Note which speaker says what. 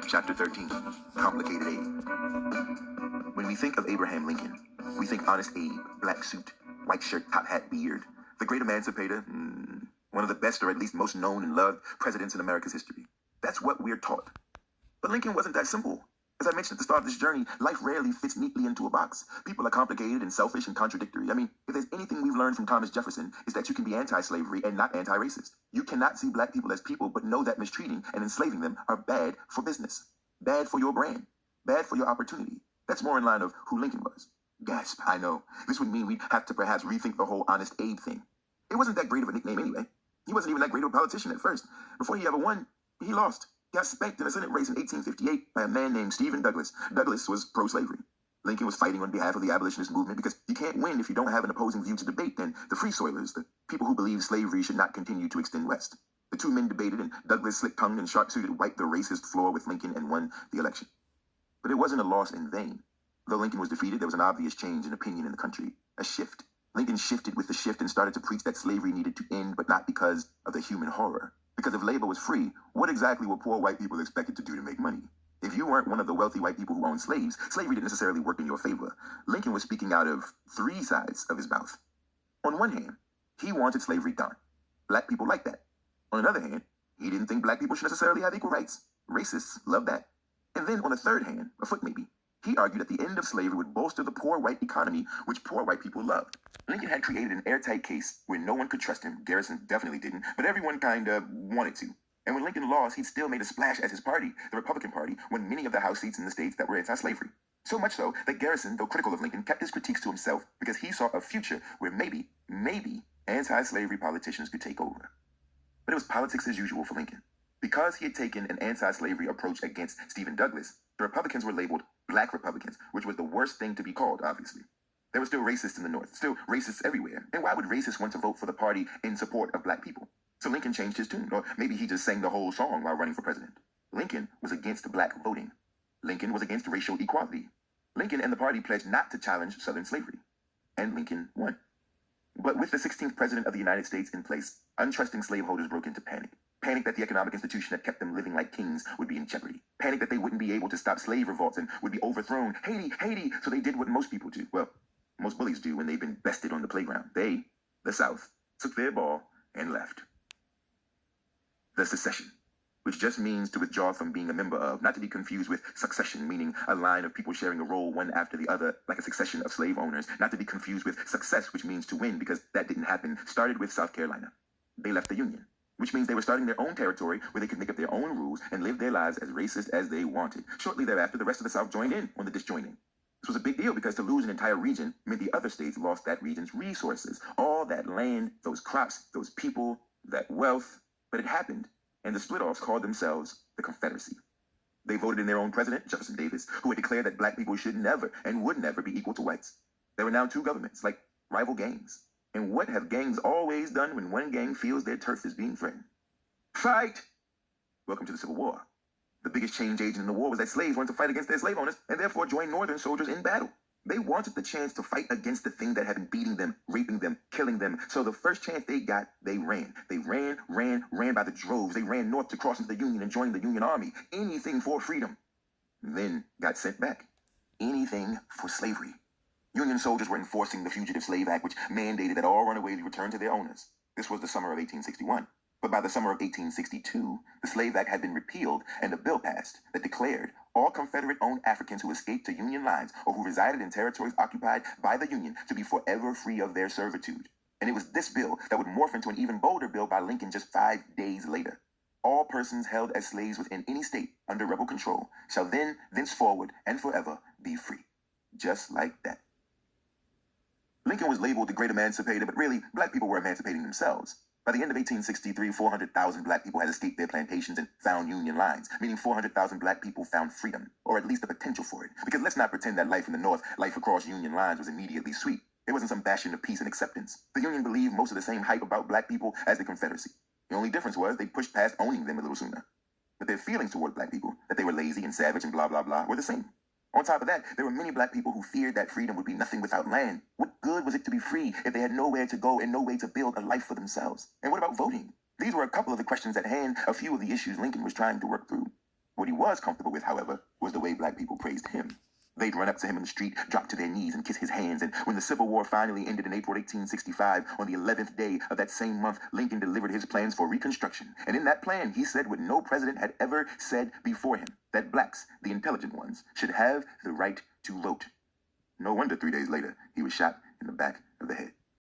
Speaker 1: Chapter 13, Complicated Abe. When we think of Abraham Lincoln, we think honest Abe, black suit, white shirt, top hat, beard, the great emancipator, one of the best or at least most known and loved presidents in America's history. That's what we're taught. But Lincoln wasn't that simple. As I mentioned at the start of this journey, life rarely fits neatly into a box. People are complicated and selfish and contradictory. I mean, if there's anything we've learned from Thomas Jefferson, it's that you can be anti-slavery and not anti-racist. You cannot see black people as people, but know that mistreating and enslaving them are bad for business, bad for your brand, bad for your opportunity. That's more in line of who Lincoln was. Gasp, I know. This would mean we'd have to perhaps rethink the whole Honest Abe thing. It wasn't that great of a nickname anyway. He wasn't even that great of a politician at first. Before he ever won, he lost. Got spanked in a Senate race in 1858 by a man named Stephen Douglas. Douglas was pro-slavery. Lincoln was fighting on behalf of the abolitionist movement because you can't win if you don't have an opposing view to debate. And the Free Soilers, the people who believe slavery should not continue to extend west. The two men debated, and Douglas, slick-tongued and sharp-suited, wiped the racist floor with Lincoln and won the election. But it wasn't a loss in vain. Though Lincoln was defeated, there was an obvious change in opinion in the country, a shift. Lincoln shifted with the shift and started to preach that slavery needed to end, but not because of the human horror. Because if labor was free, what exactly were poor white people expected to do to make money? If you weren't one of the wealthy white people who owned slaves, slavery didn't necessarily work in your favor. Lincoln was speaking out of three sides of his mouth. On one hand, he wanted slavery gone. Black people liked that. On another hand, he didn't think black people should necessarily have equal rights. Racists loved that. And then on a third hand, a foot maybe, he argued that the end of slavery would bolster the poor white economy, which poor white people loved. Lincoln had created an airtight case where no one could trust him. Garrison definitely didn't, but everyone kind of wanted to. And when Lincoln lost, he still made a splash as his party, the Republican Party, won many of the House seats in the states that were anti-slavery. So much so that Garrison, though critical of Lincoln, kept his critiques to himself because he saw a future where maybe anti-slavery politicians could take over. But it was politics as usual for Lincoln. Because he had taken an anti-slavery approach against Stephen Douglas, the Republicans were labeled Black Republicans, which was the worst thing to be called, obviously. There were still racists in the North, still racists everywhere. And why would racists want to vote for the party in support of black people? So Lincoln changed his tune, or maybe he just sang the whole song while running for president. Lincoln was against black voting. Lincoln was against racial equality. Lincoln and the party pledged not to challenge Southern slavery. And Lincoln won. But with the 16th president of the United States in place, untrusting slaveholders broke into panic. Panic that the economic institution that kept them living like kings would be in jeopardy. Panic that they wouldn't be able to stop slave revolts and would be overthrown. Haiti, Haiti! So they did what most people do. Well, most bullies do when they've been bested on the playground. They, the South, took their ball and left. The secession, which just means to withdraw from being a member of, not to be confused with succession, meaning a line of people sharing a role one after the other, like a succession of slave owners, not to be confused with success, which means to win, because that didn't happen, started with South Carolina. They left the Union, which means they were starting their own territory where they could make up their own rules and live their lives as racist as they wanted. Shortly thereafter, the rest of the South joined in on the disjoining. This was a big deal because to lose an entire region meant the other states lost that region's resources, all that land, those crops, those people, that wealth. But it happened, and the split-offs called themselves the Confederacy. They voted in their own president, Jefferson Davis, who had declared that black people should never and would never be equal to whites. There were now two governments, like rival gangs. And what have gangs always done when one gang feels their turf is being threatened? Fight! Welcome to the Civil War. The biggest change agent in the war was that slaves wanted to fight against their slave owners and therefore join Northern soldiers in battle. They wanted the chance to fight against the thing that had been beating them, raping them, killing them. So the first chance they got, they ran. They ran by the droves. They ran north to cross into the Union and join the Union Army. Anything for freedom. Then got sent back. Anything for slavery. Union soldiers were enforcing the Fugitive Slave Act, which mandated that all runaways return to their owners. This was the summer of 1861. But by the summer of 1862, the Slave Act had been repealed and a bill passed that declared all Confederate-owned Africans who escaped to Union lines or who resided in territories occupied by the Union to be forever free of their servitude. And it was this bill that would morph into an even bolder bill by Lincoln just 5 days later. All persons held as slaves within any state under rebel control shall thenceforward, and forever be free. Just like that. Lincoln was labeled the Great Emancipator, but really, black people were emancipating themselves. By the end of 1863, 400,000 black people had escaped their plantations and found Union lines, meaning 400,000 black people found freedom, or at least the potential for it. Because let's not pretend that life in the North, life across Union lines, was immediately sweet. It wasn't some bastion of peace and acceptance. The Union believed most of the same hype about black people as the Confederacy. The only difference was they pushed past owning them a little sooner. But their feelings toward black people, that they were lazy and savage and blah, blah, blah, were the same. On top of that, there were many black people who feared that freedom would be nothing without good was it to be free if they had nowhere to go and no way to build a life for themselves? And what about voting? These were a couple of the questions at hand, a few of the issues Lincoln was trying to work through. What he was comfortable with, however, was the way black people praised him. They'd run up to him in the street, drop to their knees, and kiss his hands. And when the Civil War finally ended in April 1865, on the 11th day of that same month, Lincoln delivered his plans for Reconstruction. And in that plan, he said what no president had ever said before him, that blacks, the intelligent ones, should have the right to vote. No wonder 3 days later, he was shot in the back of the head.